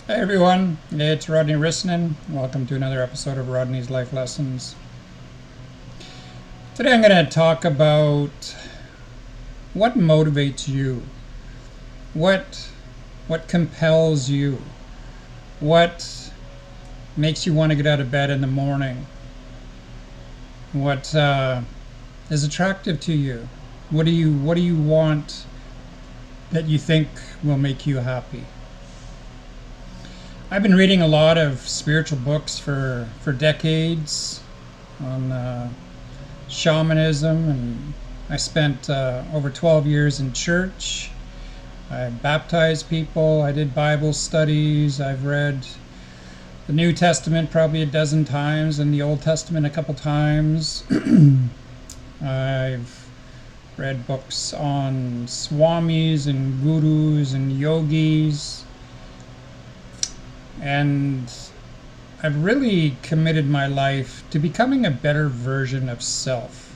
Hey everyone, it's Rodney Rissanen. Welcome to another episode of Rodney's Life Lessons. Today I'm going to talk about what motivates you, what what compels you, what makes you want to get out of bed in the morning, what is attractive to you, what do you want that you think will make you happy. I've been reading a lot of spiritual books for decades on shamanism, and I spent over 12 years in church. I baptized people, I did Bible studies, I've read the New Testament probably a dozen times and the Old Testament a couple times. I've read books on swamis and gurus and yogis, and I've really committed my life to becoming a better version of self.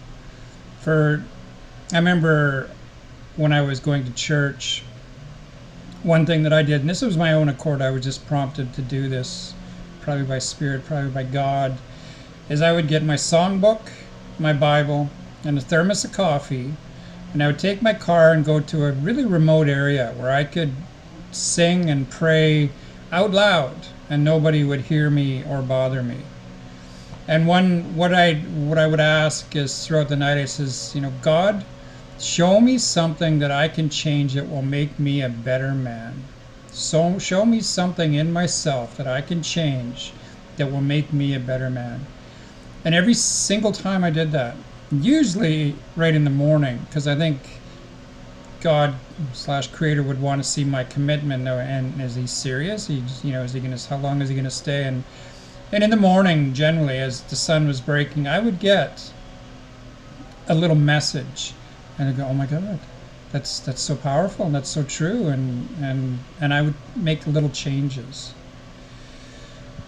For I remember when I was going to church, one thing that I did, and this was my own accord, I was just prompted to do this, probably by Spirit, probably by God, is I would get my songbook, my Bible, and a thermos of coffee, and I would take my car and go to a really remote area where I could sing and pray out loud and nobody would hear me or bother me. And what I would ask is throughout the night, I says, God, show me something that I can change that will make me a better man. So show me something in myself that I can change that will make me a better man. And every single time I did that, usually right in the morning, because I think God slash Creator would want to see my commitment. And is he serious? Is he gonna? How long is he gonna stay? And in the morning, generally, as the sun was breaking, I would get a little message, and I'd go, "Oh my God, that's so powerful, and that's so true." And I would make little changes.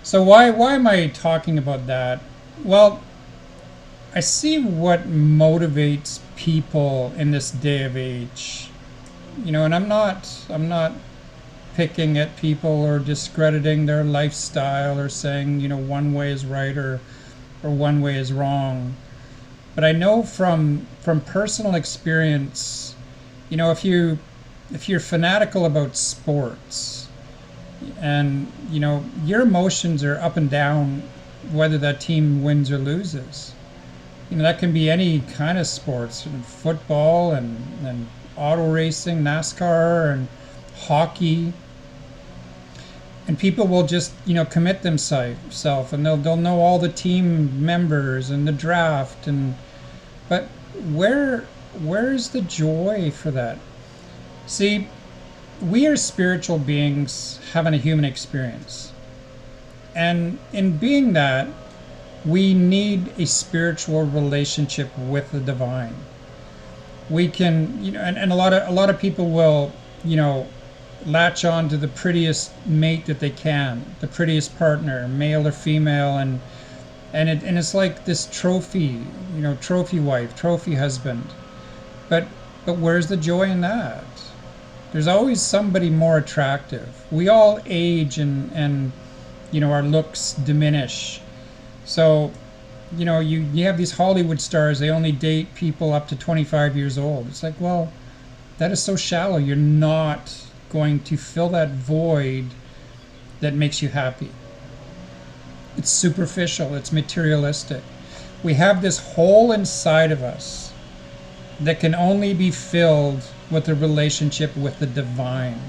So why am I talking about that? Well, I see what motivates people in this day of age. And I'm not picking at people or discrediting their lifestyle or saying, one way is right or one way is wrong. But I know from personal experience, if you're fanatical about sports, and your emotions are up and down whether that team wins or loses. That can be any kind of sports, football and auto racing, NASCAR and hockey. And people will just, commit themselves, and they'll know all the team members and the draft, but where's the joy for that? See, we are spiritual beings having a human experience. And in being that, we need a spiritual relationship with the divine. We can, and a lot of people will, latch on to the prettiest mate that they can, the prettiest partner, male or female, and it's like this trophy, trophy wife, trophy husband. But where's the joy in that? There's always somebody more attractive. We all age, and our looks diminish. So, you have these Hollywood stars, they only date people up to 25 years old. It's like, well, that is so shallow. You're not going to fill that void that makes you happy. It's superficial, it's materialistic. We have this hole inside of us that can only be filled with a relationship with the divine.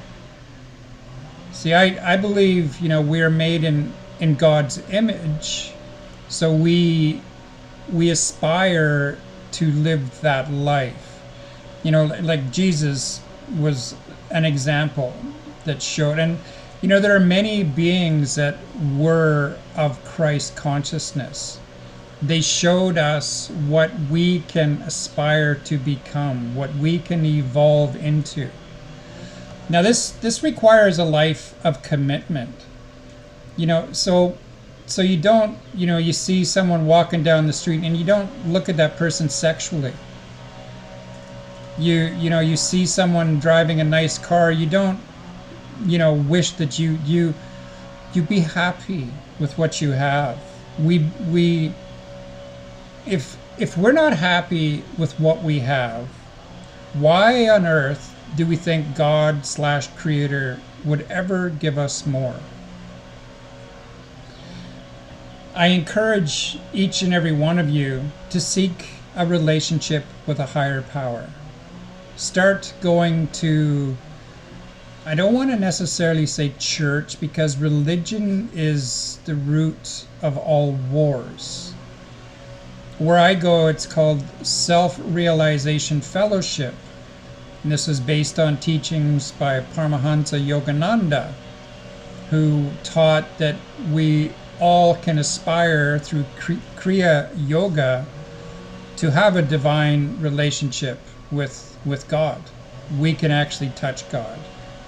See, I believe, we are made in God's image. So we aspire to live that life. Like Jesus was an example that showed. And there are many beings that were of Christ consciousness. They showed us what we can aspire to become, what we can evolve into. Now this requires a life of commitment. So you don't, you see someone walking down the street and you don't look at that person sexually. You see someone driving a nice car, you don't, wish that you You be happy with what you have. We if we're not happy with what we have, why on earth do we think God slash creator would ever give us more? I encourage each and every one of you to seek a relationship with a higher power. Start going to, I don't want to necessarily say church, because religion is the root of all wars. Where I go, it's called Self-Realization Fellowship. And this is based on teachings by Paramahansa Yogananda, who taught that we all can aspire through Kriya Yoga to have a divine relationship with God. We can actually touch God.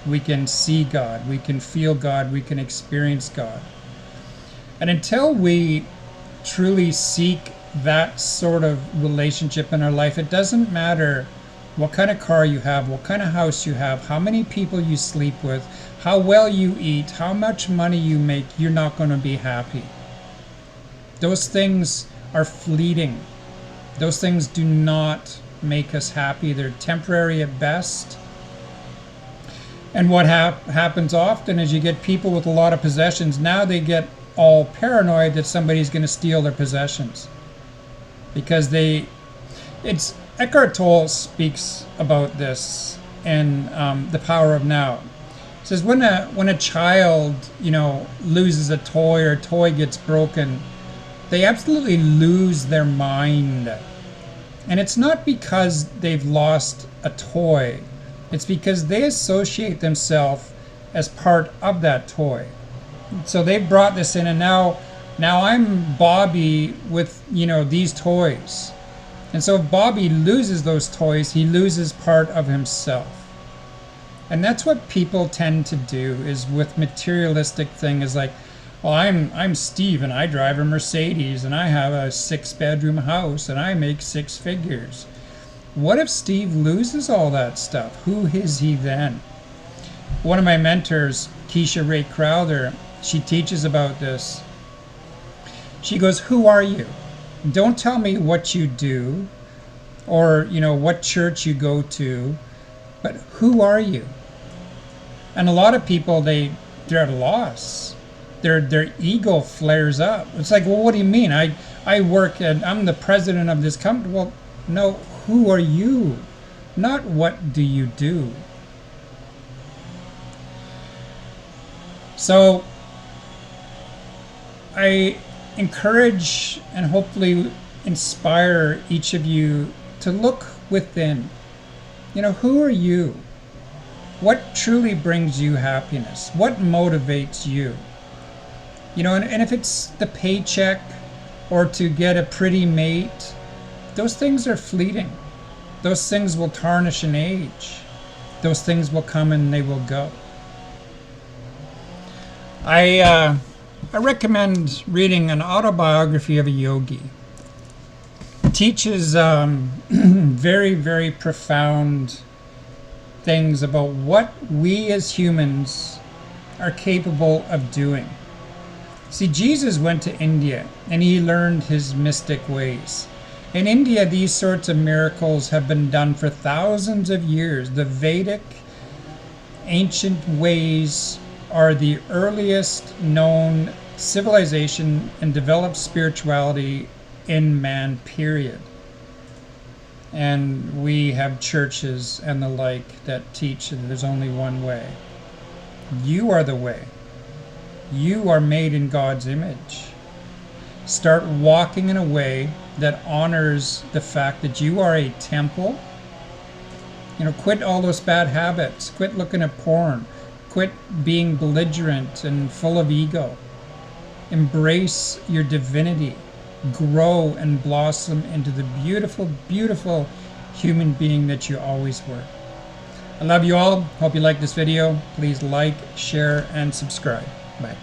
We can see God. We can feel God. We can experience God. And until we truly seek that sort of relationship in our life, it doesn't matter what kind of car you have, what kind of house you have, how many people you sleep with, how well you eat, how much money you make, you're not going to be happy. Those things are fleeting. Those things do not make us happy. They're temporary at best. And what happens often is you get people with a lot of possessions. Now they get all paranoid that somebody's going to steal their possessions. Because it's Eckhart Tolle speaks about this in The Power of Now. He says when a child, loses a toy or a toy gets broken, they absolutely lose their mind. And it's not because they've lost a toy. It's because they associate themselves as part of that toy. So they've brought this in, and now I'm Bobby with, these toys. And so if Bobby loses those toys, he loses part of himself. And that's what people tend to do is with materialistic things, is like, well, I'm Steve and I drive a Mercedes and I have a 6-bedroom house and I make 6 figures. What if Steve loses all that stuff? Who is he then? One of my mentors, Keisha Ray Crowther, she teaches about this. She goes, who are you? Don't tell me what you do or, what church you go to, but who are you? And a lot of people, they're at a loss. Their ego flares up. It's like, well, what do you mean? I work and I'm the president of this company. Well, no, who are you? Not what do you do? So I encourage and hopefully inspire each of you to look within. Who are you? What truly brings you happiness? What motivates you? And if it's the paycheck or to get a pretty mate, those things are fleeting. Those things will tarnish and age. Those things will come and they will go. I recommend reading an autobiography of a yogi. It teaches very, very profound things about what we as humans are capable of doing. See, Jesus went to India and he learned his mystic ways. In India, these sorts of miracles have been done for thousands of years. The Vedic ancient ways are the earliest known civilization and developed spirituality in man, period. And we have churches and the like that teach that there's only one way. You are the way. You are made in God's image. Start walking in a way that honors the fact that you are a temple. Quit all those bad habits. Quit looking at porn. Quit being belligerent and full of ego. Embrace your divinity. Grow and blossom into the beautiful, beautiful human being that you always were. I love you all. Hope you like this video. Please like, share, and subscribe. Bye.